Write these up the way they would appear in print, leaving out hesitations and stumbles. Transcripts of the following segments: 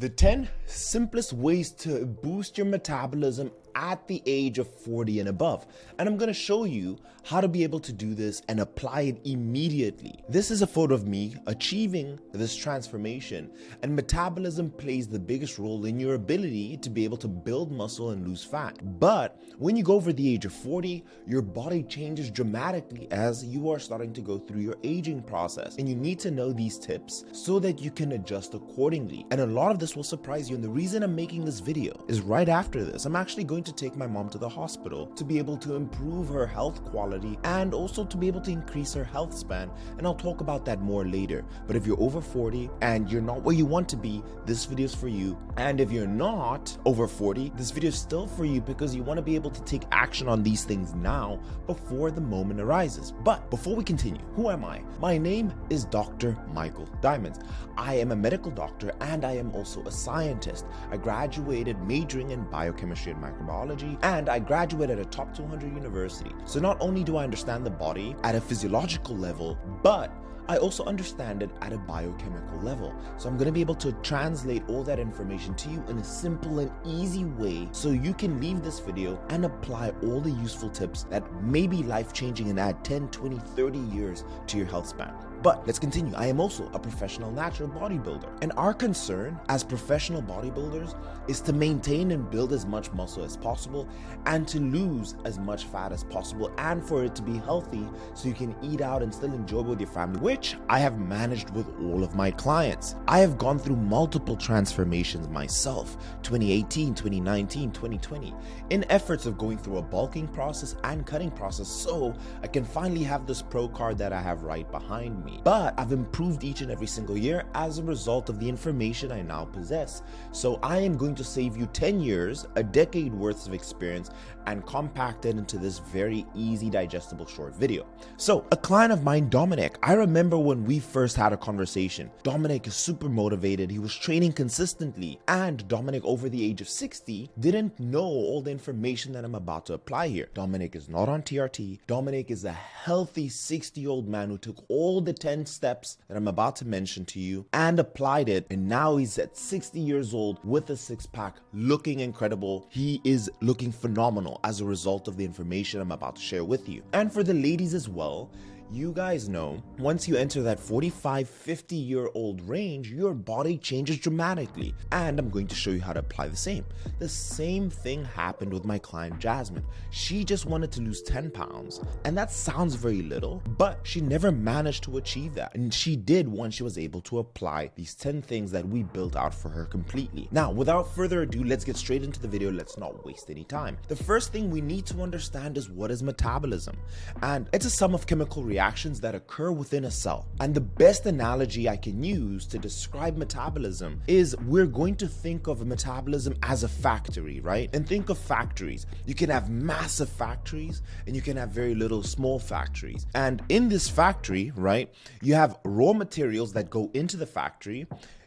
The 10 simplest ways to boost your metabolism at the age of 40 and above. And I'm going to show you how to be able to do this and apply it immediately. This is a photo of me achieving this transformation, and metabolism plays the biggest role in your ability to be able to build muscle and lose fat. But when you go over the age of 40, your body changes dramatically as you are starting to go through your aging process. And you need to know these tips so that you can adjust accordingly. And a lot of this will surprise you. And the reason I'm making this video is right after this, I'm actually going to take my mom to the hospital to be able to improve her health quality and also to be able to increase her health span. And I'll talk about that more later. But if you're over 40 and you're not where you want to be, this video is for you. And if you're not over 40, this video is still for you because you want to be able to take action on these things now before the moment arises. But before we continue, who am I? My name is Dr. Michael Diamonds. I am a medical doctor and I am also a scientist. I graduated majoring in biochemistry and microbiology, and I graduated at a top 200 university. So not only do I understand the body at a physiological level, but I also understand it at a biochemical level. So I'm going to be able to translate all that information to you in a simple and easy way so you can leave this video and apply all the useful tips that may be life-changing and add 10, 20, 30 years to your health span. But let's continue. I am also a professional natural bodybuilder. And our concern as professional bodybuilders is to maintain and build as much muscle as possible and to lose as much fat as possible and for it to be healthy so you can eat out and still enjoy with your family, which I have managed with all of my clients. I have gone through multiple transformations myself, 2018, 2019, 2020, in efforts of going through a bulking process and cutting process so I can finally have this pro card that I have right behind me. But I've improved each and every single year as a result of the information I now possess. So I am going to save you 10 years, a decade worth of experience, and compact it into this very easy, digestible short video. So a client of mine, Dominic, I remember when we first had a conversation. Dominic is super motivated. He was training consistently. And Dominic, over the age of 60, didn't know all the information that I'm about to apply here. Dominic is not on TRT. Dominic is a healthy 60-year-old man who took all the 10 steps that I'm about to mention to you and applied it, and now he's at 60 years old with a six-pack, looking incredible. He is looking phenomenal as a result of the information I'm about to share with you. And for the ladies as well, you guys know once you enter that 45, 50-year-old range, your body changes dramatically. And I'm going to show you how to apply the same. The same thing happened with my client, Jasmine. She just wanted to lose 10 pounds. And that sounds very little, but she never managed to achieve that. And she did once she was able to apply these 10 things that we built out for her completely. Now, without further ado, let's get straight into the video. Let's not waste any time. The first thing we need to understand is what is metabolism. And it's a sum of chemical reactions that occur within a cell. And the best analogy I can use to describe metabolism is we're going to think of a metabolism as a factory, right? And think of factories. You can have massive factories and you can have very little small factories. And in this factory, right, you have raw materials that go into the factory.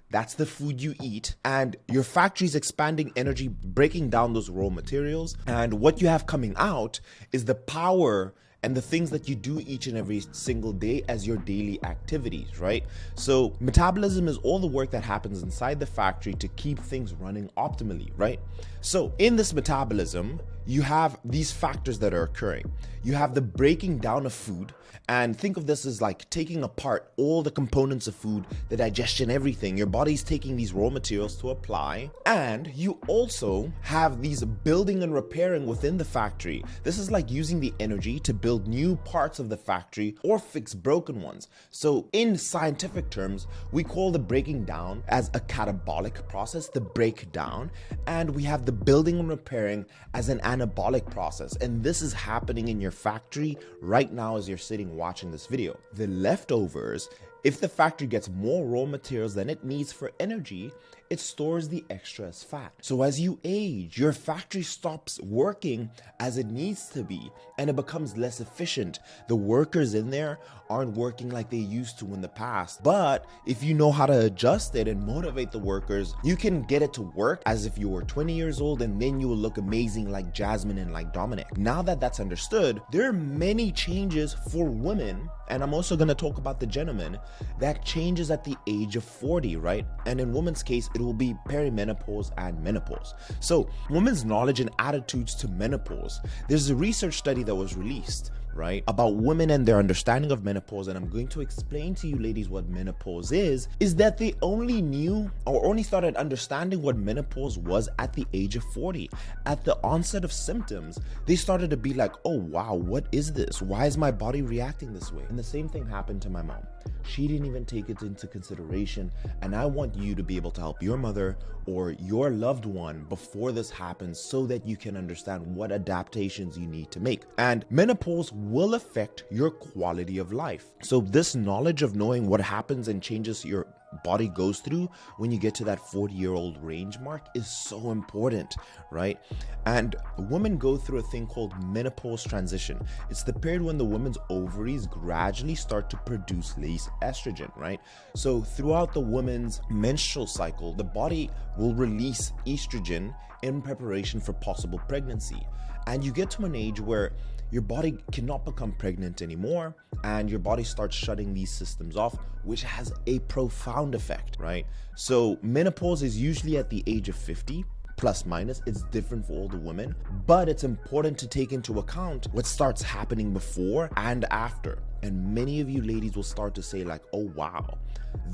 That's the food you eat, and your factory is expanding energy, breaking down those raw materials. And what you have coming out is the power and the things that you do each and every single day as your daily activities, right? So metabolism is all the work that happens inside the factory to keep things running optimally, right? So in this metabolism, you have these factors that are occurring. You have the breaking down of food, and think of this as like taking apart all the components of food, the digestion, everything. Your body's taking these raw materials to apply, and you also have these building and repairing within the factory. This is like using the energy to build new parts of the factory or fix broken ones. So in scientific terms, we call the breaking down as a catabolic process, the breakdown, and we have the building and repairing as an anabolic process. And this is happening in your factory right now as you're sitting watching this video. The leftovers, if the factory gets more raw materials than it needs for energy, it stores the extra as fat. So as you age, your factory stops working as it needs to be and it becomes less efficient. The workers in there aren't working like they used to in the past. But if you know how to adjust it and motivate the workers, you can get it to work as if you were 20 years old, and then you will look amazing like Jasmine and like Dominic. Now that that's understood, there are many changes for women, and I'm also going to talk about the gentleman, that changes at the age of 40, right? And in women's case, it will be perimenopause and menopause. So women's knowledge and attitudes to menopause. There's a research study that was released, right, about women and their understanding of menopause, and I'm going to explain to you ladies what menopause is that they only knew or only started understanding what menopause was at the age of 40. At the onset of symptoms, they started to be like, oh wow, what is this? Why is my body reacting this way? And the same thing happened to my mom. She didn't even take it into consideration, and I want you to be able to help your mother or your loved one before this happens so that you can understand what adaptations you need to make. And menopause will affect your quality of life. So this knowledge of knowing what happens and changes your body goes through when you get to that 40-year-old range mark is so important, right? And women go through a thing called menopause transition. It's the period when the woman's ovaries gradually start to produce less estrogen, right? So throughout the woman's menstrual cycle, the body will release estrogen in preparation for possible pregnancy. And you get to an age where your body cannot become pregnant anymore, and your body starts shutting these systems off, which has a profound effect, right? So menopause is usually at the age of 50, plus minus. It's different for all the women, but it's important to take into account what starts happening before and after. And many of you ladies will start to say like, oh wow,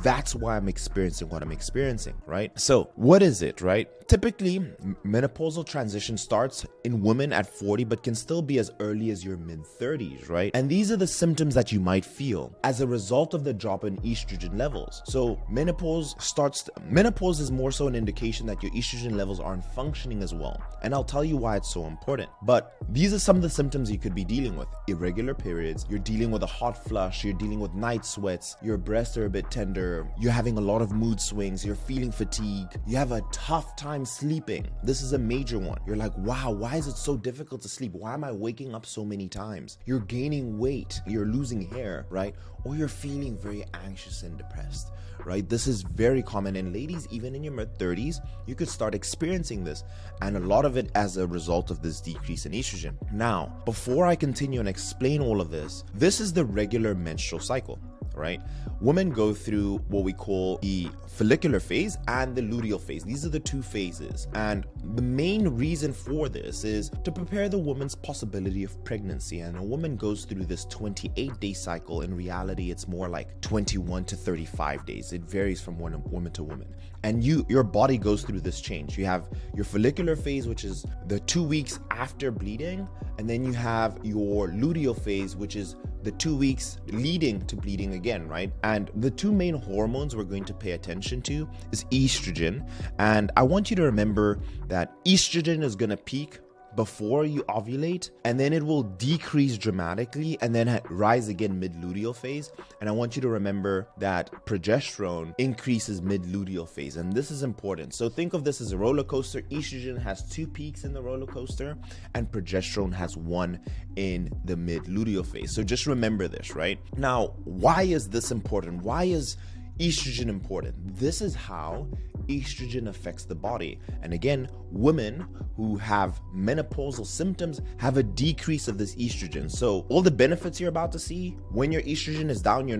that's why I'm experiencing what I'm experiencing, right? So what is it, right? Typically, menopausal transition starts in women at 40, but can still be as early as your mid-30s, right? And these are the symptoms that you might feel as a result of the drop in estrogen levels. So menopause is more so an indication that your estrogen levels aren't functioning as well. And I'll tell you why it's so important. But these are some of the symptoms you could be dealing with. Irregular periods, you're dealing with a hot flush, you're dealing with night sweats, your breasts are a bit tender, you're having a lot of mood swings, you're feeling fatigue, you have a tough time sleeping. This is a major one. You're like, wow, why is it so difficult to sleep? Why am I waking up so many times? You're gaining weight, you're losing hair, right? Or you're feeling very anxious and depressed, right? This is very common. And ladies, even in your mid-30s, you could start experiencing this, and a lot of it as a result of this decrease in estrogen. Now, before I continue and explain all of this, this is the regular menstrual cycle, right? Women go through what we call the follicular phase and the luteal phase. These are the two phases. And the main reason for this is to prepare the woman's possibility of pregnancy. And a woman goes through this 28-day cycle. In reality, it's more like 21 to 35 days. It varies from woman to woman. And your body goes through this change. You have your follicular phase, which is the 2 weeks after bleeding. And then you have your luteal phase, which is the 2 weeks leading to bleeding again, right? And the two main hormones we're going to pay attention to is estrogen. And I want you to remember that estrogen is going to peak before you ovulate, and then it will decrease dramatically and then rise again mid-luteal phase. And I want you to remember that progesterone increases mid-luteal phase, and this is important. So think of this as a roller coaster. Estrogen has 2 peaks in the roller coaster, and progesterone has 1 in the mid-luteal phase. So just remember this, right? Now, why is this important? Why is estrogen important? This is how estrogen affects the body. And again, women who have menopausal symptoms have a decrease of this estrogen. So all the benefits you're about to see, when your estrogen is down, you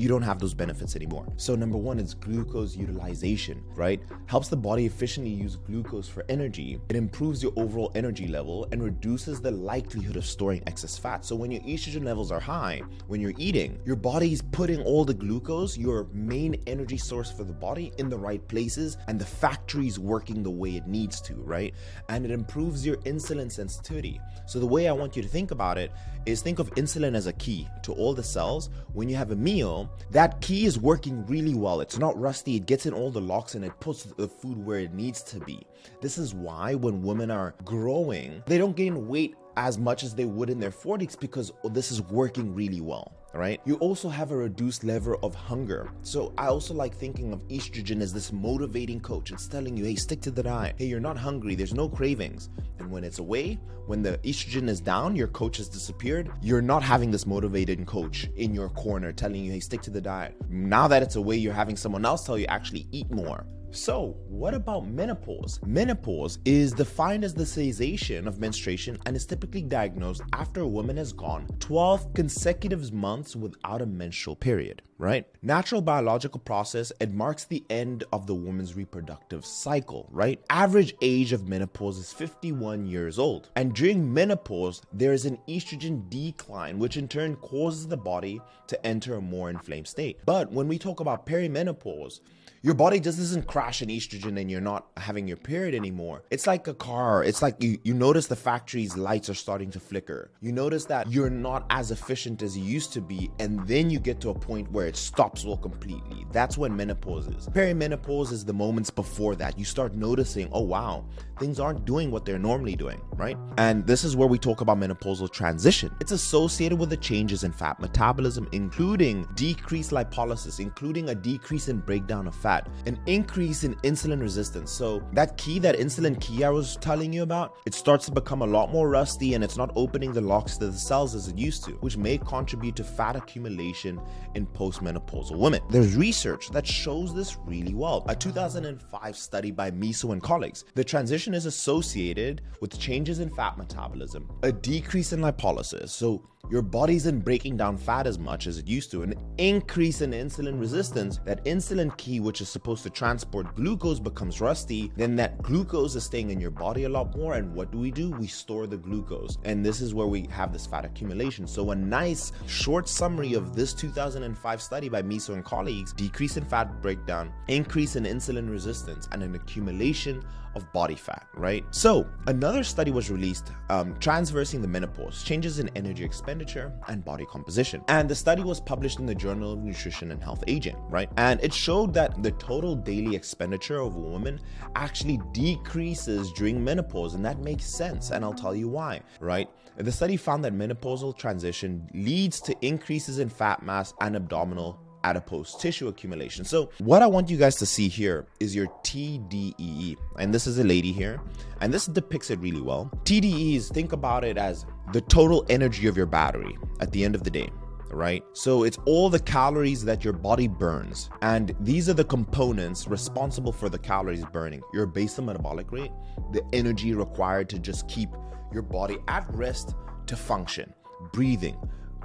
don't have those benefits anymore. So number 1 is glucose utilization, right? Helps the body efficiently use glucose for energy. It improves your overall energy level and reduces the likelihood of storing excess fat. So when your estrogen levels are high, when you're eating, your body's putting all the glucose, your main energy source for the body, in the right places, and the factory's working the way it needs to, right? And it improves your insulin sensitivity. So the way I want you to think about it is think of insulin as a key to all the cells. When you have a meal, that key is working really well. It's not rusty. It gets in all the locks and it puts the food where it needs to be. This is why when women are growing, they don't gain weight as much as they would in their 40s, because this is working really well. Right? You also have a reduced level of hunger. So I also like thinking of estrogen as this motivating coach. It's telling you, hey, stick to the diet. Hey, you're not hungry. There's no cravings. And when it's away, when the estrogen is down, your coach has disappeared, you're not having this motivated coach in your corner telling you, hey, stick to the diet. Now that it's away, you're having someone else tell you, actually eat more. So what about menopause? Menopause is defined as the cessation of menstruation and is typically diagnosed after a woman has gone 12 consecutive months without a menstrual period. right? Natural biological process, it marks the end of the woman's reproductive cycle, right? Average age of menopause is 51 years old. And during menopause, there is an estrogen decline, which in turn causes the body to enter a more inflamed state. But when we talk about perimenopause, your body just doesn't crash in estrogen and you're not having your period anymore. It's like a car. It's like you notice the factory's lights are starting to flicker. You notice that you're not as efficient as you used to be, and then you get to a point where it stops all completely. That's when menopause is. Perimenopause is the moments before that. You start noticing, oh wow, things aren't doing what they're normally doing, right? And this is where we talk about menopausal transition. It's associated with the changes in fat metabolism, including decreased lipolysis, including a decrease in breakdown of fat, an increase in insulin resistance. So that insulin key I was telling you about, it starts to become a lot more rusty and it's not opening the locks to the cells as it used to, which may contribute to fat accumulation in postmenopausal women. There's research that shows this really well. A 2005 study by Miso and colleagues. The transition is associated with changes in fat metabolism, a decrease in lipolysis, so your body isn't breaking down fat as much as it used to, an increase in insulin resistance. That insulin key, which is supposed to transport glucose, becomes rusty. Then that glucose is staying in your body a lot more. And what do? We store the glucose. And this is where we have this fat accumulation. So a nice short summary of this 2005 study by Miso and colleagues: decrease in fat breakdown, increase in insulin resistance, and an accumulation of body fat, right? So another study was released transversing the menopause, changes in energy expenditure and body composition. And the study was published in the Journal of Nutrition and Health Aging, right? And it showed that the total daily expenditure of a woman actually decreases during menopause. And that makes sense. And I'll tell you why, right? The study found that menopausal transition leads to increases in fat mass and abdominal adipose tissue accumulation. So what I want you guys to see here is your TDEE. And this is a lady here, and this depicts it really well. TDEE is, think about it as the total energy of your battery at the end of the day, right? So it's all the calories that your body burns. And these are the components responsible for the calories burning: your basal metabolic rate, the energy required to just keep your body at rest to function, breathing,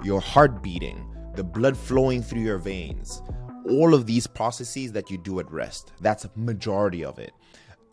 your heart beating, the blood flowing through your veins, all of these processes that you do at rest. That's a majority of it.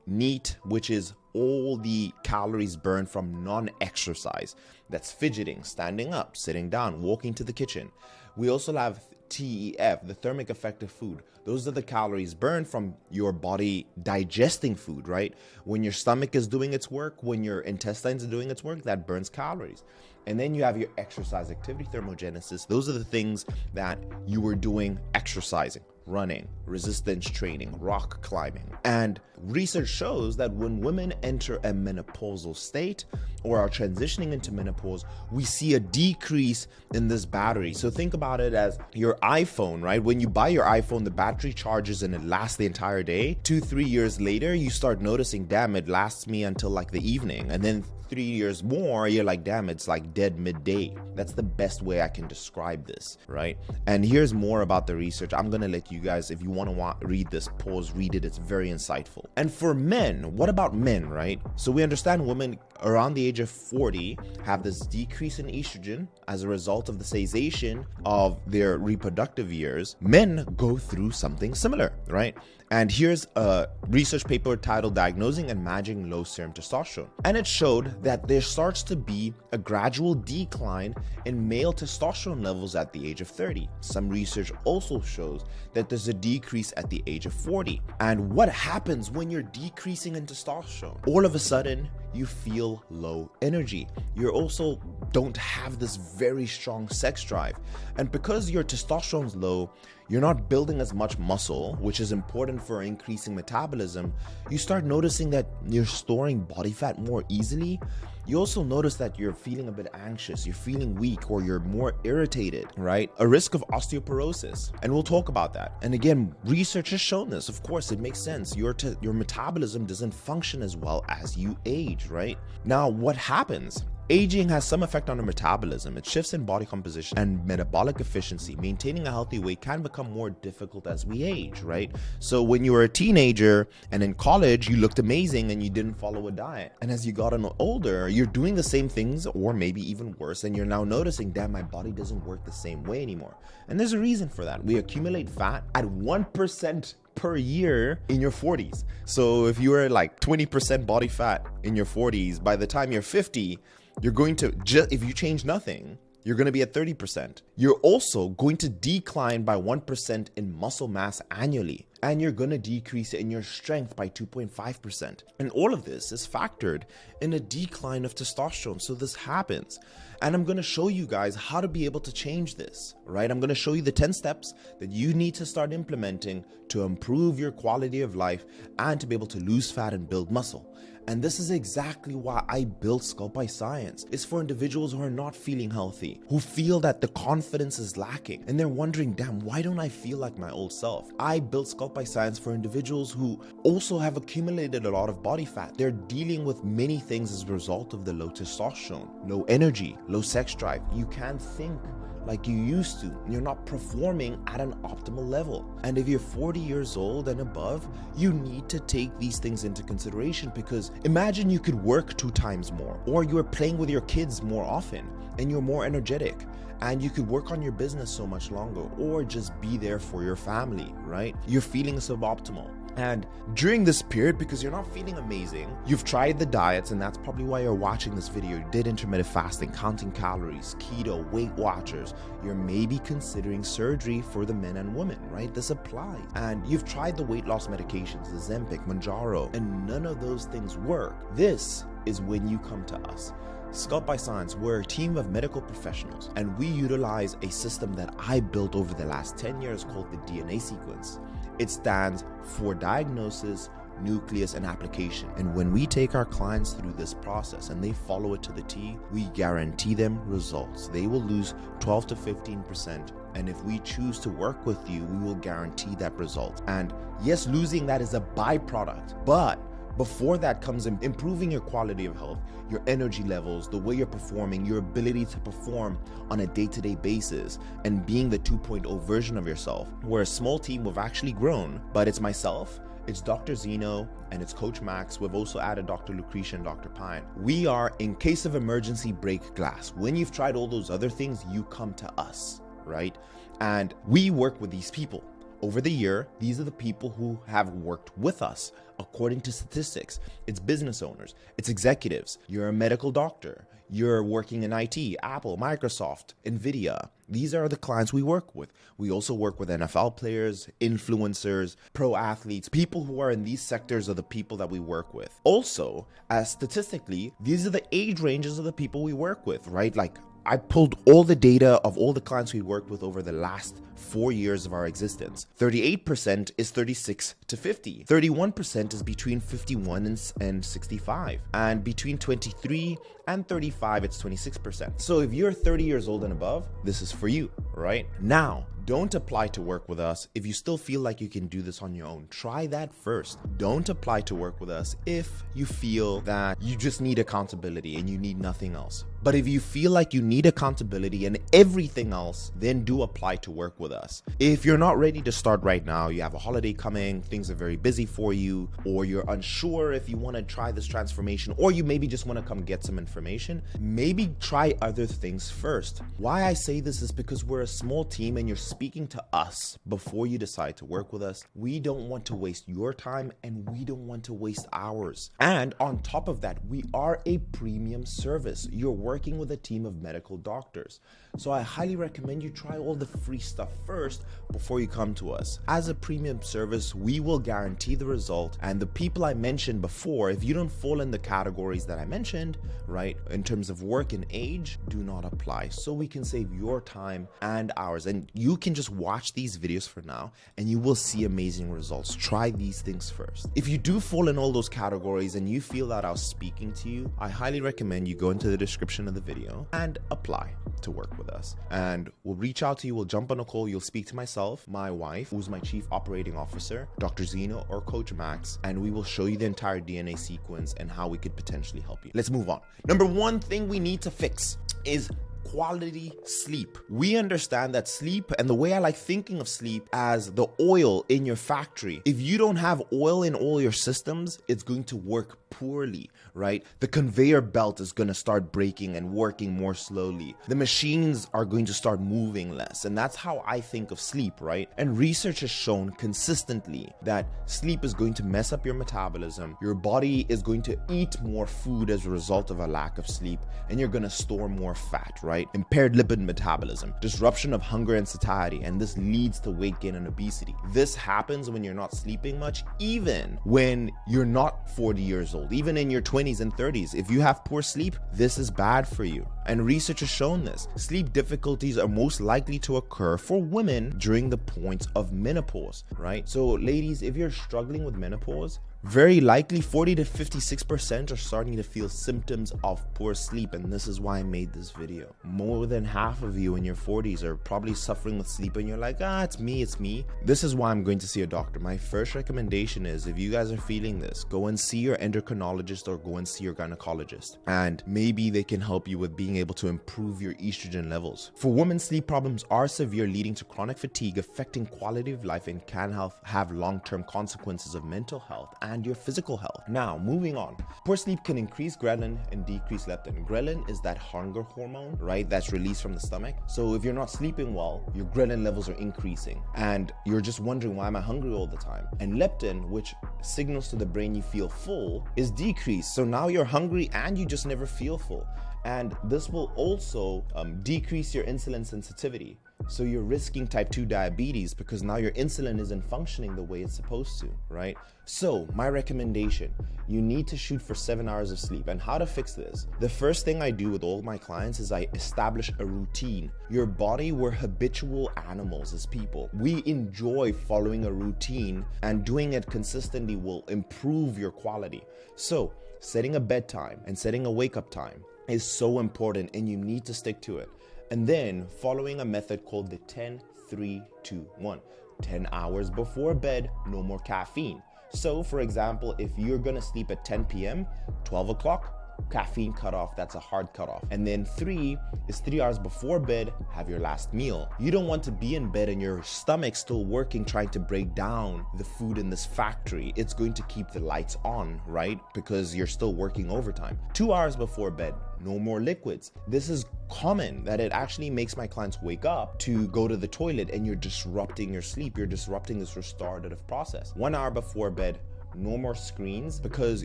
NEAT, which is all the calories burned from non-exercise. That's fidgeting, standing up, sitting down, walking to the kitchen. We also have TEF, the thermic effect of food. Those are the calories burned from your body digesting food, right? When your stomach is doing its work, when your intestines are doing its work, that burns calories. And then you have your exercise activity, thermogenesis. Those are the things that you were doing exercising, running, resistance training, rock climbing. And research shows that when women enter a menopausal state or are transitioning into menopause, we see a decrease in this battery. So think about it as your iPhone, right? When you buy your iPhone, the battery charges and it lasts the entire day. 2-3 years later, you start noticing, damn, it lasts me until like the evening. And then 3 years more, you're like, damn, it's like dead midday. That's the best way I can describe this, right? And here's more about the research. I'm gonna let you guys, if you want to read this, pause, read it. It's very insightful. And for men, what about men, right? So we understand women around the age of 40 have this decrease in estrogen as a result of the cessation of their reproductive years. Men go through something similar, right? And here's a research paper titled Diagnosing and Managing Low Serum Testosterone. And it showed that there starts to be a gradual decline in male testosterone levels at the age of 30. Some research also shows that there's a decrease at the age of 40. And what happens when you're decreasing in testosterone? All of a sudden, you feel low energy. You also don't have this very strong sex drive. And because your testosterone's low, you're not building as much muscle, which is important for increasing metabolism. You start noticing that you're storing body fat more easily. You also notice that you're feeling a bit anxious, you're feeling weak, or you're more irritated, right? A risk of osteoporosis. And we'll talk about that. And again, research has shown this. Of course, it makes sense. Your metabolism doesn't function as well as you age, right? Now, what happens? Aging has some effect on our metabolism. It shifts in body composition and metabolic efficiency. Maintaining a healthy weight can become more difficult as we age, right? So when you were a teenager and in college, you looked amazing and you didn't follow a diet. And as you got older, you're doing the same things or maybe even worse, and you're now noticing, damn, my body doesn't work the same way anymore. And there's a reason for that. We accumulate fat at 1% per year in your 40s. So if you were like 20% body fat in your 40s, by the time you're 50, you're going to, if you change nothing, you're going to be at 30%. You're also going to decline by 1% in muscle mass annually, and you're going to decrease in your strength by 2.5%. And all of this is factored in a decline of testosterone. So this happens. And I'm going to show you guys how to be able to change this, right? I'm going to show you the 10 steps that you need to start implementing to improve your quality of life and to be able to lose fat and build muscle. And this is exactly why I built Sculpt by Science. It's for individuals who are not feeling healthy, who feel that the confidence is lacking, and they're wondering, damn, why don't I feel like my old self? I built Sculpt by Science for individuals who also have accumulated a lot of body fat. They're dealing with many things as a result of the low testosterone, low energy, low sex drive. You can't think like you used to. You're not performing at an optimal level. And if you're 40 years old and above, you need to take these things into consideration, because imagine you could work 2 times more, or you're playing with your kids more often and you're more energetic, and you could work on your business so much longer, or just be there for your family, right? You're feeling suboptimal. And during this period, because you're not feeling amazing, you've tried the diets, and that's probably why you're watching this video. You did intermittent fasting, counting calories, keto, Weight Watchers. You're maybe considering surgery for the men and women, right? This applies. And you've tried the weight loss medications, Ozempic, Mounjaro, and none of those things work. This is when you come to us. Sculpt by Science, we're a team of medical professionals, and we utilize a system that I built over the last 10 years called the DNA sequence. It stands for diagnosis, nucleus, and application. And when we take our clients through this process and they follow it to the T, we guarantee them results. They will lose 12 to 15%. And if we choose to work with you, we will guarantee that result. And yes, losing that is a byproduct, but before that comes improving your quality of health, your energy levels, the way you're performing, your ability to perform on a day-to-day basis, and being the 2.0 version of yourself. We're a small team, we've actually grown, but it's myself, it's Dr. Zeno, and it's Coach Max. We've also added Dr. Lucretia and Dr. Pine. We are, in case of emergency, break glass. When you've tried all those other things, you come to us, right? And we work with these people. Over the year, these are the people who have worked with us. According to statistics, it's business owners, it's executives, you're a medical doctor, you're working in IT, Apple, Microsoft, Nvidia. These are the clients we work with. We also work with NFL players, influencers, pro athletes. People who are in these sectors are the people that we work with. Also, as statistically, these are the age ranges of the people we work with, right? Like, I pulled all the data of all the clients we worked with over the last 4 years of our existence. 38% is 36 to 50. 31% is between 51 and 65. And between 23 and 35, it's 26%. So if you're 30 years old and above, this is for you, right? Now, don't apply to work with us if you still feel like you can do this on your own. Try that first. Don't apply to work with us if you feel that you just need accountability and you need nothing else. But if you feel like you need accountability and everything else, then do apply to work with us. If you're not ready to start right now, you have a holiday coming, things are very busy for you, or you're unsure if you want to try this transformation, or you maybe just want to come get some information, maybe try other things first. Why I say this is because we're a small team and you're speaking to us before you decide to work with us. We don't want to waste your time and we don't want to waste ours. And on top of that, we are a premium service. You're working with a team of medical doctors. So I highly recommend you try all the free stuff first before you come to us. As a premium service, we will guarantee the result. And the people I mentioned before, if you don't fall in the categories that I mentioned, right, in terms of work and age, do not apply. So we can save your time and ours. And you can just watch these videos for now and you will see amazing results. Try these things first. If you do fall in all those categories and you feel that I was speaking to you, I highly recommend you go into the description description of the video and apply to work with us. And we'll reach out to you, we'll jump on a call, you'll speak to myself, my wife, who's my chief operating officer, Dr. Zeno or Coach Max, and we will show you the entire DNA sequence and how we could potentially help you. Let's move on. Number one thing we need to fix is quality sleep. We understand that sleep, and the way I like thinking of sleep as the oil in your factory. If you don't have oil in all your systems, it's going to work poorly, right? The conveyor belt is going to start breaking and working more slowly. The machines are going to start moving less. And that's how I think of sleep, right? And research has shown consistently that sleep is going to mess up your metabolism. Your body is going to eat more food as a result of a lack of sleep, and you're going to store more fat, right? Impaired lipid metabolism, disruption of hunger and satiety, and this leads to weight gain and obesity. This happens when you're not sleeping much, even when you're not 40 years old, even in your 20s and 30s. If you have poor sleep, this is bad for you. And research has shown this. Sleep difficulties are most likely to occur for women during the point of menopause, right? So ladies, if you're struggling with menopause, very likely 40 to 56% are starting to feel symptoms of poor sleep, and this is why I made this video. More than half of you in your 40s are probably suffering with sleep, and you're like, it's me. This is why I'm going to see a doctor. My first recommendation is, if you guys are feeling this, go and see your endocrinologist or go and see your gynecologist, and maybe they can help you with being able to improve your estrogen levels. For women, sleep problems are severe, leading to chronic fatigue, affecting quality of life, and can have long-term consequences of mental health and your physical health. Now, moving on. Poor sleep can increase ghrelin and decrease leptin. Ghrelin is that hunger hormone, right? That's released from the stomach. So if you're not sleeping well, your ghrelin levels are increasing and you're just wondering, why am I hungry all the time? And leptin, which signals to the brain you feel full, is decreased. So now you're hungry and you just never feel full. And this will also decrease your insulin sensitivity. So you're risking type 2 diabetes because now your insulin isn't functioning the way it's supposed to, right? So my recommendation, you need to shoot for 7 hours of sleep. And how to fix this? The first thing I do with all my clients is I establish a routine. Your body, we're habitual animals as people. We enjoy following a routine, and doing it consistently will improve your quality. So setting a bedtime and setting a wake up time is so important, and you need to stick to it. And then following a method called the 10-3-2-1. 10 hours before bed, no more caffeine. So for example, if you're gonna sleep at 10 p.m., 12 o'clock, caffeine cutoff, that's a hard cutoff. And then 3 is 3 hours before bed, have your last meal. You don't want to be in bed and your stomach still working, trying to break down the food in this factory. It's going to keep the lights on, right? Because you're still working overtime. 2 hours before bed, no more liquids. This is common that it actually makes my clients wake up to go to the toilet, and you're disrupting your sleep. You're disrupting this restorative process. 1 hour before bed, no more screens, because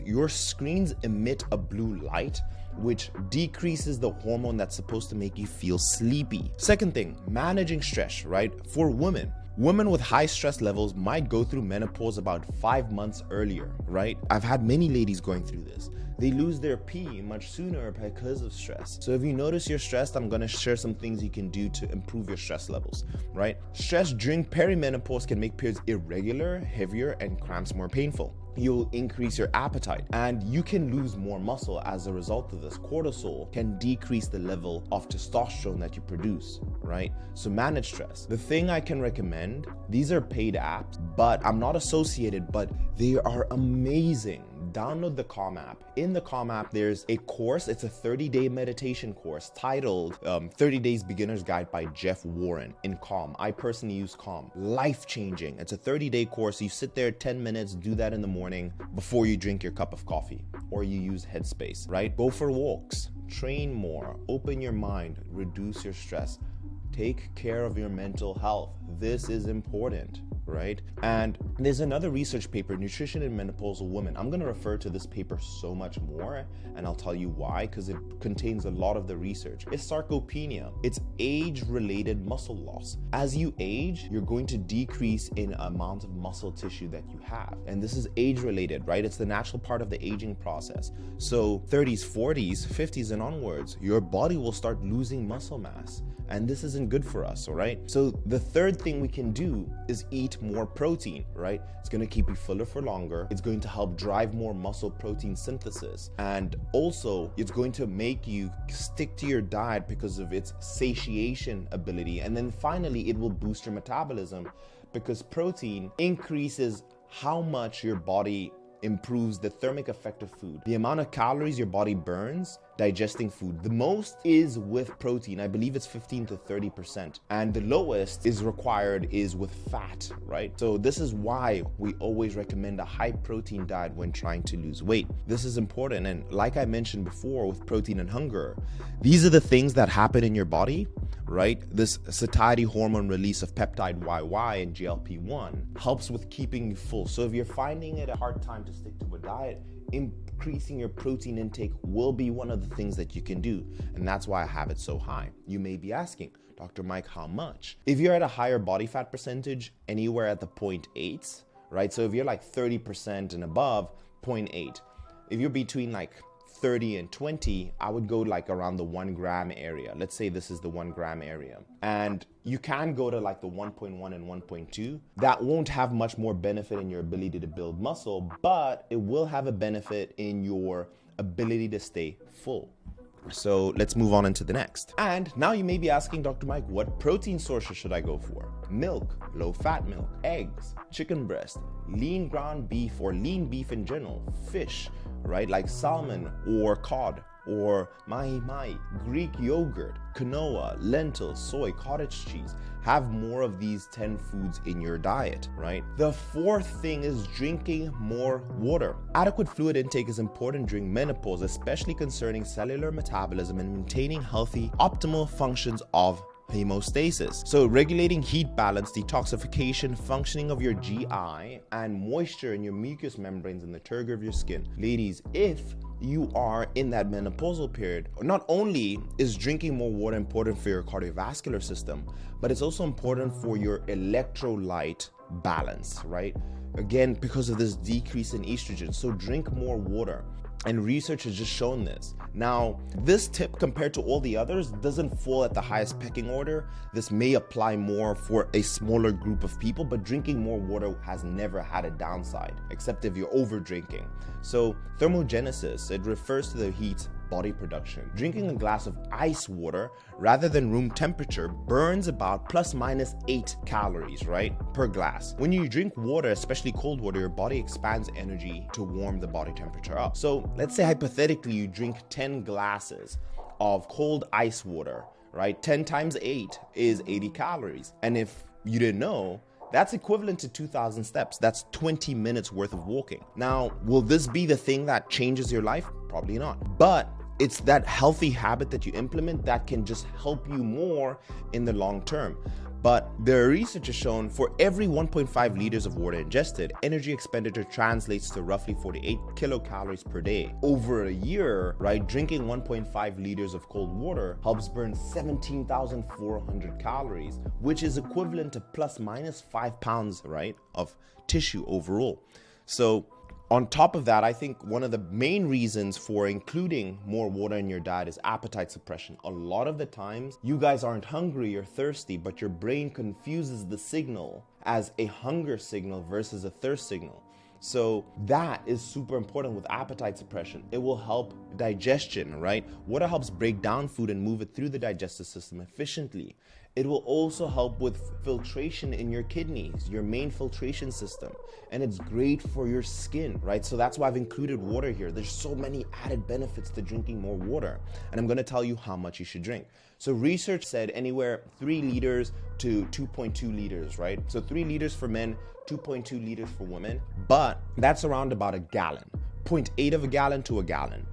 your screens emit a blue light which decreases the hormone that's supposed to make you feel sleepy. Second thing, managing stress, right? For women with high stress levels might go through menopause about 5 months earlier, right? I've had many ladies going through this. They lose their pee much sooner because of stress. So if you notice you're stressed, I'm gonna share some things you can do to improve your stress levels, right? Stress during perimenopause can make periods irregular, heavier, and cramps more painful. You'll increase your appetite, and you can lose more muscle as a result of this. Cortisol can decrease the level of testosterone that you produce, right? So manage stress. The thing I can recommend, these are paid apps, but I'm not associated, but they are amazing. Download the Calm app. In the Calm app, there's a course. It's a 30-day meditation course titled 30 Days Beginner's Guide by Jeff Warren in Calm. I personally use Calm. Life-changing. It's a 30-day course. You sit there 10 minutes, do that in the morning before you drink your cup of coffee, or you use Headspace, right? Go for walks, train more, open your mind, reduce your stress. Take care of your mental health. This is important, right? And there's another research paper, Nutrition in Menopausal Women. I'm gonna refer to this paper so much more, and I'll tell you why, because it contains a lot of the research. It's sarcopenia. It's age-related muscle loss. As you age, you're going to decrease in amount of muscle tissue that you have. And this is age-related, right? It's the natural part of the aging process. So 30s, 40s, 50s, and onwards, your body will start losing muscle mass. And this isn't good for us, all right? So the third thing we can do is eat more protein, right? It's going to keep you fuller for longer. It's going to help drive more muscle protein synthesis. And also, it's going to make you stick to your diet because of its satiation ability. And then finally, it will boost your metabolism because protein increases how much your body improves the thermic effect of food. The amount of calories your body burns digesting food. The most is with protein. I believe it's 15 to 30%. And the lowest is required is with fat, right? So this is why we always recommend a high protein diet when trying to lose weight. This is important. And like I mentioned before with protein and hunger, these are the things that happen in your body, right? This satiety hormone release of peptide YY and GLP-1 helps with keeping you full. So if you're finding it a hard time to stick to a diet, increasing your protein intake will be one of the things that you can do. And that's why I have it so high. You may be asking, Dr. Mike, how much? If you're at a higher body fat percentage, anywhere at the 0.8, right? So if you're like 30% and above, 0.8. If you're between like 30 and 20, I would go like around the 1 gram area. Let's say this is the 1 gram area. And you can go to like the 1.1 and 1.2. That won't have much more benefit in your ability to build muscle, but it will have a benefit in your ability to stay full. So let's move on into the next. And now you may be asking, Dr. Mike, what protein sources should I go for? Milk, low-fat milk, eggs, chicken breast, lean ground beef or lean beef in general, fish, right? Like salmon or cod or mahi-mahi, Greek yogurt, quinoa, lentils, soy, cottage cheese. Have more of these 10 foods in your diet, right? The fourth thing is drinking more water. Adequate fluid intake is important during menopause, especially concerning cellular metabolism and maintaining healthy, optimal functions of hemostasis. So regulating heat balance, detoxification, functioning of your GI, and moisture in your mucous membranes and the turgor of your skin. Ladies, if you are in that menopausal period, not only is drinking more water important for your cardiovascular system, but it's also important for your electrolyte balance, right? Again, because of this decrease in estrogen. So drink more water. And research has just shown this. Now, this tip compared to all the others doesn't fall at the highest pecking order. This may apply more for a smaller group of people, but drinking more water has never had a downside, except if you're over drinking. So thermogenesis, it refers to the heat body production. Drinking a glass of ice water rather than room temperature burns about plus minus 8 calories, right, per glass. When you drink water, especially cold water, your body expands energy to warm the body temperature up. So let's say hypothetically you drink 10 glasses of cold ice water, right? 10 times 8 is 80 calories. And if you didn't know, that's equivalent to 2,000 steps. That's 20 minutes worth of walking. Now, will this be the thing that changes your life? Probably not. But it's that healthy habit that you implement that can just help you more in the long term. But the research has shown for every 1.5 liters of water ingested, energy expenditure translates to roughly 48 kilocalories per day. Over a year, right, drinking 1.5 liters of cold water helps burn 17,400 calories, which is equivalent to plus minus 5 pounds, right, of tissue overall. So on top of that, I think one of the main reasons for including more water in your diet is appetite suppression. A lot of the times, you guys aren't hungry or thirsty, but your brain confuses the signal as a hunger signal versus a thirst signal. So that is super important with appetite suppression. It will help digestion, right? Water helps break down food and move it through the digestive system efficiently. It will also help with filtration in your kidneys, your main filtration system. And it's great for your skin, right? So that's why I've included water here. There's so many added benefits to drinking more water. And I'm gonna tell you how much you should drink. So research said anywhere 3 liters to 2.2 liters, right? So 3 liters for men, 2.2 liters for women, but that's around about a gallon, 0.8 of a gallon to a gallon.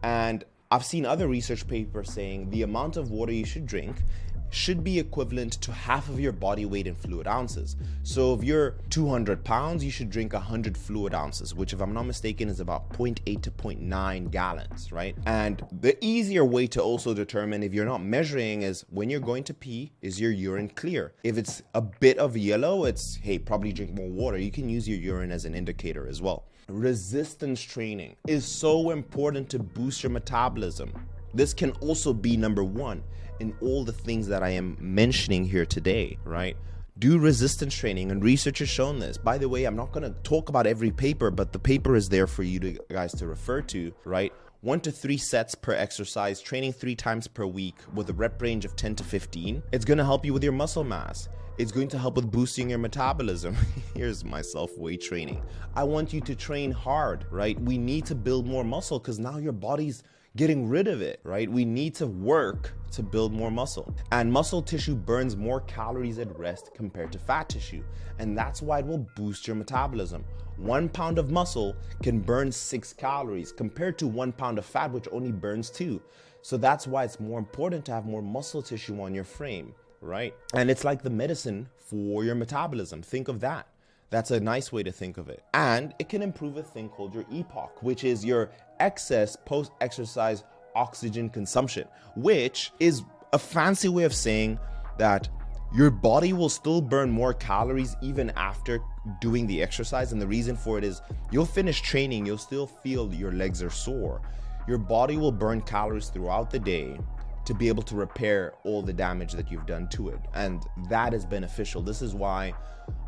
And I've seen other research papers saying the amount of water you should drink should be equivalent to half of your body weight in fluid ounces. So if you're 200 pounds, you should drink 100 fluid ounces, which if I'm not mistaken is about 0.8 to 0.9 gallons, right? And the easier way to also determine if you're not measuring is when you're going to pee, is your urine clear? If it's a bit of yellow, it's, hey, probably drink more water. You can use your urine as an indicator as well. Resistance training is so important to boost your metabolism. This can also be number one in all the things that I am mentioning here today, right? do resistance training, and research has shown this. By the way, I'm not going to talk about every paper, but the paper is there for you guys to refer to, right? 1 to 3 sets per exercise, training 3 times per week with a rep range of 10 to 15. It's going to help you with your muscle mass. It's going to help with boosting your metabolism. Here's myself weight training. I want you to train hard, right? We need to build more muscle because now your body's getting rid of it, right? We need to work to build more muscle. And muscle tissue burns more calories at rest compared to fat tissue. And that's why it will boost your metabolism. 1 pound of muscle can burn 6 calories compared to 1 pound of fat, which only burns 2. So that's why it's more important to have more muscle tissue on your frame, right? And it's like the medicine for your metabolism. Think of that. That's a nice way to think of it. And it can improve a thing called your EPOC, which is your excess post-exercise oxygen consumption, which is a fancy way of saying that your body will still burn more calories even after doing the exercise. And the reason for it is you'll finish training, you'll still feel your legs are sore. Your body will burn calories throughout the day to be able to repair all the damage that you've done to it. And that is beneficial. This is why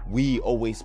we always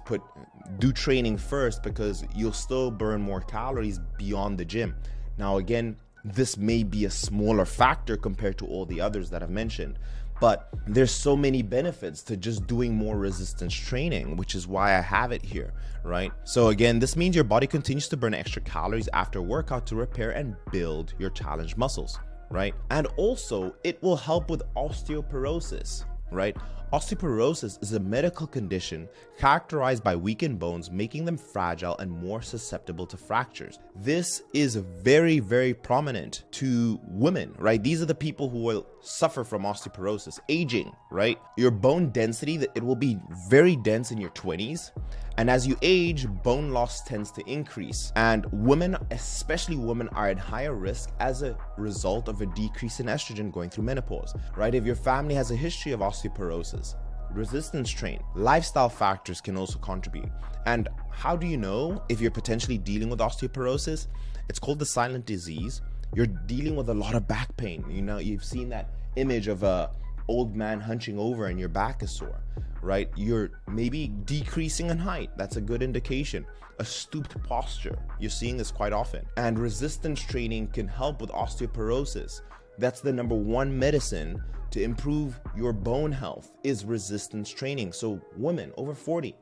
do training first, because you'll still burn more calories beyond the gym. Now, again, this may be a smaller factor compared to all the others that I've mentioned, but there's so many benefits to just doing more resistance training, which is why I have it here, right? So again, this means your body continues to burn extra calories after workout to repair and build your challenged muscles, right? And also it will help with osteoporosis, right? Osteoporosis is a medical condition characterized by weakened bones, making them fragile and more susceptible to fractures. This is very, very prominent to women, right? These are the people who will suffer from osteoporosis. Aging, right? Your bone density, it will be very dense in your 20s. And as you age, bone loss tends to increase. And women, especially women, are at higher risk as a result of a decrease in estrogen going through menopause, right? If your family has a history of osteoporosis, resistance train, lifestyle factors can also contribute. And how do you know if you're potentially dealing with osteoporosis? It's called the silent disease. You're dealing with a lot of back pain. You know, you've seen that image of a old man hunching over and your back is sore, right? You're maybe decreasing in height. That's a good indication. A stooped posture. You're seeing this quite often. And resistance training can help with osteoporosis. That's the #1 medicine to improve your bone health is resistance training. So women over 40,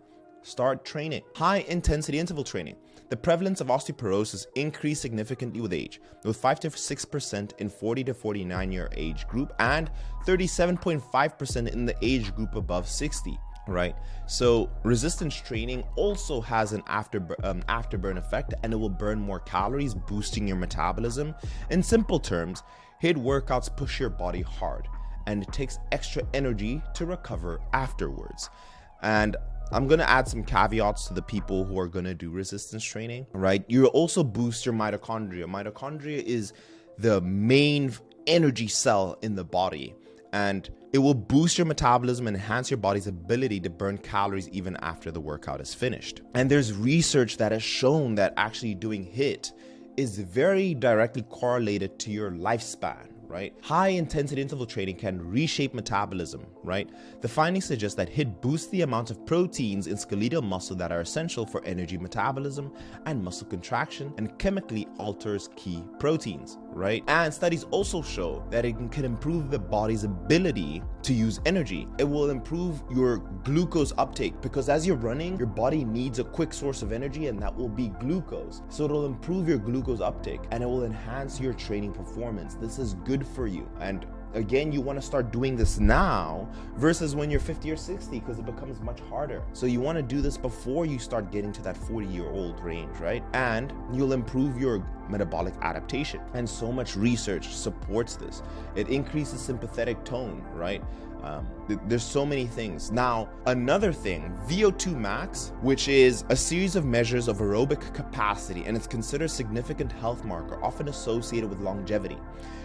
start training. High intensity interval training. The prevalence of osteoporosis increased significantly with age, with 5 to 6% in 40 to 49 year age group and 37.5% in the age group above 60, right? So resistance training also has an afterburn effect, and it will burn more calories, boosting your metabolism. In simple terms, HIIT workouts push your body hard, and it takes extra energy to recover afterwards. And I'm going to add some caveats to the people who are going to do resistance training, right? You also boost your mitochondria. Mitochondria is the main energy cell in the body, and it will boost your metabolism and enhance your body's ability to burn calories even after the workout is finished. And there's research that has shown that actually doing HIIT is very directly correlated to your lifespan, right? High intensity interval training can reshape metabolism, right? The findings suggest that HIIT boosts the amount of proteins in skeletal muscle that are essential for energy metabolism and muscle contraction, and chemically alters key proteins, right? And studies also show that it can improve the body's ability to use energy. It will improve your glucose uptake, because as you're running, your body needs a quick source of energy, and that will be glucose. So it'll improve your glucose uptake, and it will enhance your training performance. This is good for you. And again, you want to start doing this now versus when you're 50 or 60, because it becomes much harder. So you want to do this before you start getting to that 40-year-old range, right? And you'll improve your metabolic adaptation. And so much research supports this. It increases sympathetic tone, right? There's so many things. Now, another thing, VO2 max, which is a series of measures of aerobic capacity, and it's considered a significant health marker, often associated with longevity.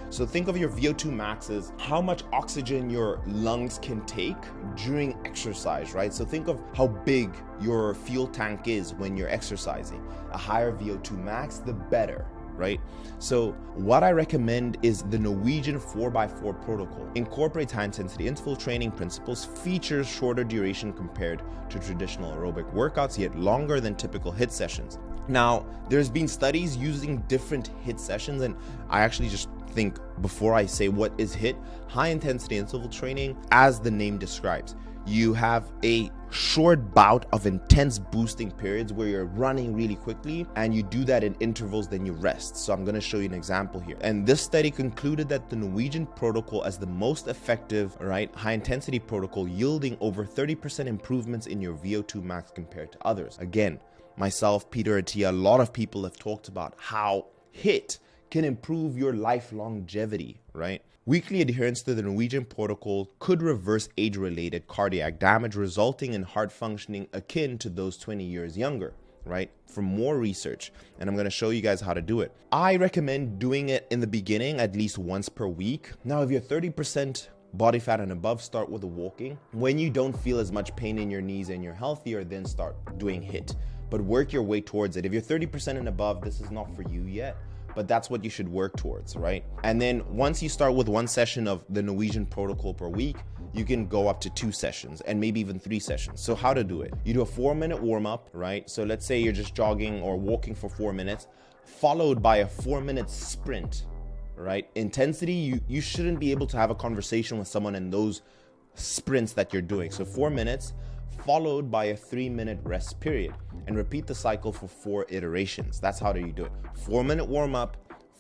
So think of your VO2 max as how much oxygen your lungs can take during exercise, right? So think of how big your fuel tank is when you're exercising. A higher VO2 max, the better, right? So what I recommend is the Norwegian 4x4 protocol. Incorporates high intensity interval training principles, features shorter duration compared to traditional aerobic workouts, yet longer than typical HIIT sessions. Now, there's been studies using different HIIT sessions, and I actually just think before I say what is HIIT, high intensity interval training, as the name describes, you have a short bout of intense boosting periods where you're running really quickly, and you do that in intervals, then you rest. So I'm going to show you an example here. And this study concluded that the Norwegian protocol as the most effective, right, high intensity protocol, yielding over 30% improvements in your VO2 max compared to others. Again, myself, Peter Attia, a lot of people have talked about how HIIT can improve your life longevity, right? Weekly adherence to the Norwegian protocol could reverse age-related cardiac damage, resulting in heart functioning akin to those 20 years younger, right? For more research, and I'm going to show you guys how to do it. I recommend doing it in the beginning at least once per week. Now, if you're 30% body fat and above, start with the walking. When you don't feel as much pain in your knees and you're healthier, then start doing HIIT. But work your way towards it. If you're 30% and above, this is not for you yet, but that's what you should work towards, right? And then once you start with one session of the Norwegian protocol per week, you can go up to 2 sessions and maybe even 3 sessions. So how to do it? You do a 4-minute warm-up, right? So let's say you're just jogging or walking for 4 minutes, followed by a 4-minute sprint, right? Intensity, you shouldn't be able to have a conversation with someone in those sprints that you're doing. So 4 minutes, followed by a 3-minute rest period, and repeat the cycle for 4 iterations. That's how you do it. 4-minute warm up,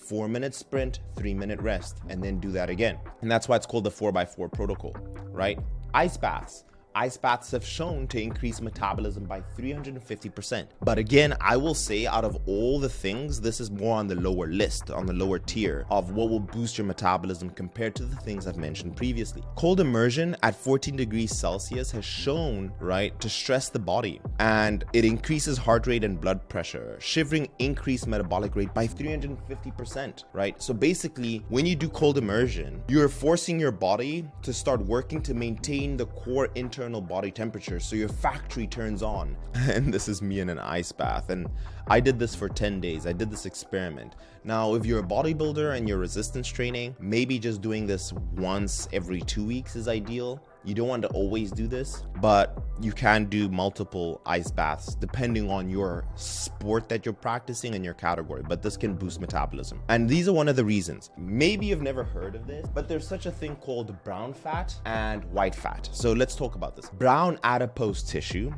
4-minute sprint, 3-minute rest, and then do that again. And that's why it's called the 4x4 protocol, right? Ice baths. Ice baths have shown to increase metabolism by 350%. But again, I will say out of all the things, this is more on the lower list, on the lower tier of what will boost your metabolism compared to the things I've mentioned previously. Cold immersion at 14 degrees Celsius has shown, right, to stress the body, and it increases heart rate and blood pressure. Shivering increased metabolic rate by 350%, right? So basically, when you do cold immersion, you're forcing your body to start working to maintain the core internal body temperature, so your factory turns on. And this is me in an ice bath, and I did this for 10 days. I did this experiment. Now, if you're a bodybuilder and you're resistance training, maybe just doing this once every 2 weeks is ideal. You don't want to always do this, but you can do multiple ice baths depending on your sport that you're practicing and your category, but this can boost metabolism. And these are one of the reasons. Maybe you've never heard of this, but there's such a thing called brown fat and white fat. So let's talk about this. Brown adipose tissue,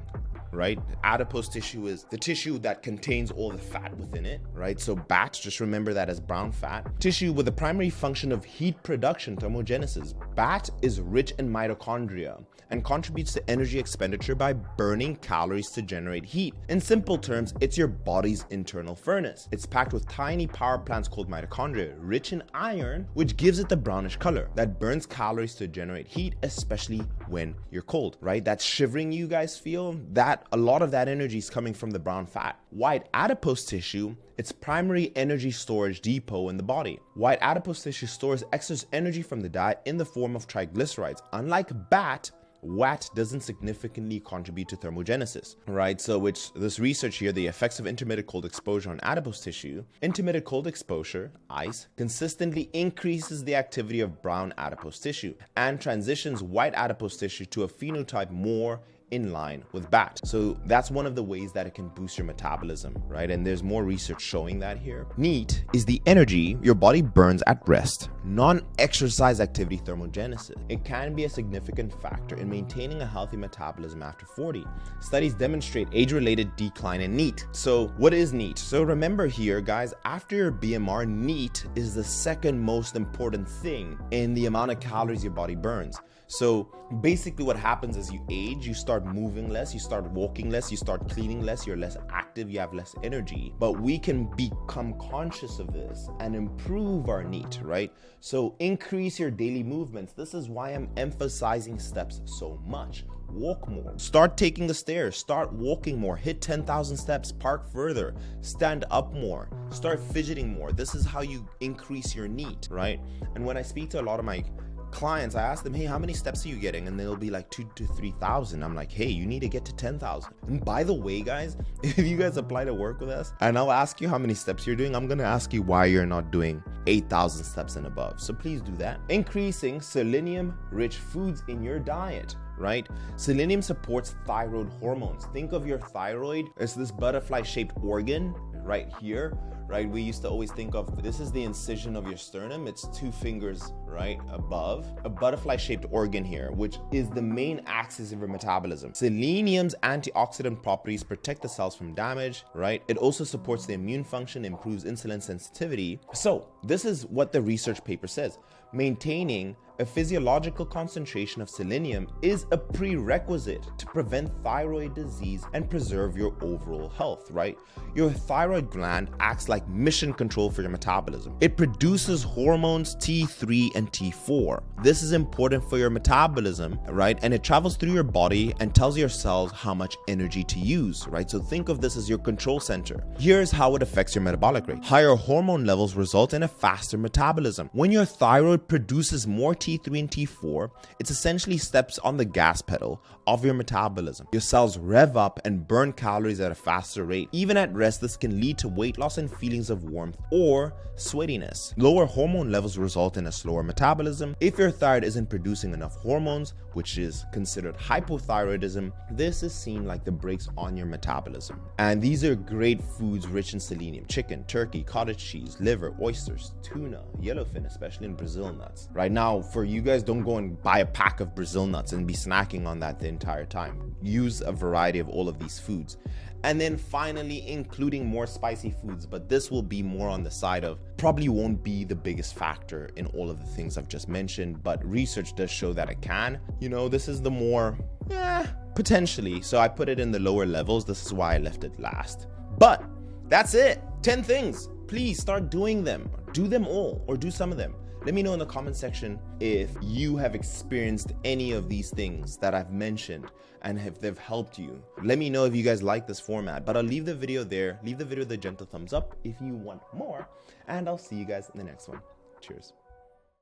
right? Adipose tissue is the tissue that contains all the fat within it, right? So BAT, just remember that as brown fat. Tissue with the primary function of heat production, thermogenesis. BAT is rich in mitochondria and contributes to energy expenditure by burning calories to generate heat. In simple terms, it's your body's internal furnace. It's packed with tiny power plants called mitochondria, rich in iron, which gives it the brownish color that burns calories to generate heat, especially when you're cold, right? That shivering you guys feel, that a lot of that energy is coming from the brown fat. White adipose tissue, its primary energy storage depot in the body. White adipose tissue stores excess energy from the diet in the form of triglycerides. Unlike BAT, WAT doesn't significantly contribute to thermogenesis, right? So this research here, the effects of intermittent cold exposure on adipose tissue. Intermittent cold exposure, ICE, consistently increases the activity of brown adipose tissue and transitions white adipose tissue to a phenotype more in line with BAT. So that's one of the ways that it can boost your metabolism, right? And there's more research showing that here. NEAT is the energy your body burns at rest, non-exercise activity thermogenesis. It can be a significant factor in maintaining a healthy metabolism after 40. Studies demonstrate age-related decline in NEAT. So what is NEAT? So remember here, guys, after your BMR, NEAT is the second most important thing in the amount of calories your body burns. So basically what happens as you age, you start moving less, you start walking less, you start cleaning less, you're less active, you have less energy. But we can become conscious of this and improve our NEAT, right? So increase your daily movements. This is why I'm emphasizing steps so much. Walk more. Start taking the stairs. Start walking more. Hit 10,000 steps. Park further. Stand up more. Start fidgeting more. This is how you increase your NEAT, right? And when I speak to a lot of my clients, I ask them, hey, how many steps are you getting? And they'll be like 2,000 to 3,000. I'm like, hey, you need to get to 10,000. And by the way, guys, if you guys apply to work with us and I'll ask you how many steps you're doing, I'm going to ask you why you're not doing 8,000 steps and above. So please do that. Increasing selenium-rich foods in your diet. Right? Selenium supports thyroid hormones. Think of your thyroid as this butterfly-shaped organ right here, right? We used to always think of this is the incision of your sternum. It's 2 fingers right above a butterfly-shaped organ here, which is the main axis of your metabolism. Selenium's antioxidant properties protect the cells from damage, right? It also supports the immune function, improves insulin sensitivity. So this is what the research paper says. Maintaining a physiological concentration of selenium is a prerequisite to prevent thyroid disease and preserve your overall health, right? Your thyroid gland acts like mission control for your metabolism. It produces hormones T3 and T4. This is important for your metabolism, right? And it travels through your body and tells your cells how much energy to use, right? So think of this as your control center. Here's how it affects your metabolic rate. Higher hormone levels result in a faster metabolism. When your thyroid produces more T3 and T4, it essentially steps on the gas pedal of your metabolism. Your cells rev up and burn calories at a faster rate. Even at rest, this can lead to weight loss and feelings of warmth or sweatiness. Lower hormone levels result in a slower metabolism. If your thyroid isn't producing enough hormones, which is considered hypothyroidism, this is seen like the brakes on your metabolism. And these are great foods rich in selenium: chicken, turkey, cottage cheese, liver, oysters, tuna, yellowfin, especially in Brazil nuts. Right now, for you guys, don't go and buy a pack of Brazil nuts and be snacking on that the entire time. Use a variety of all of these foods. And then finally, including more spicy foods, but this will be more on the side of probably won't be the biggest factor in all of the things I've just mentioned, but research does show that it can. You know, this is the more, potentially. So I put it in the lower levels. This is why I left it last. But that's it. 10 things. Please start doing them. Do them all or do some of them. Let me know in the comment section if you have experienced any of these things that I've mentioned and if they've helped you. Let me know if you guys like this format, but I'll leave the video there. Leave the video the gentle thumbs up if you want more, and I'll see you guys in the next one. Cheers.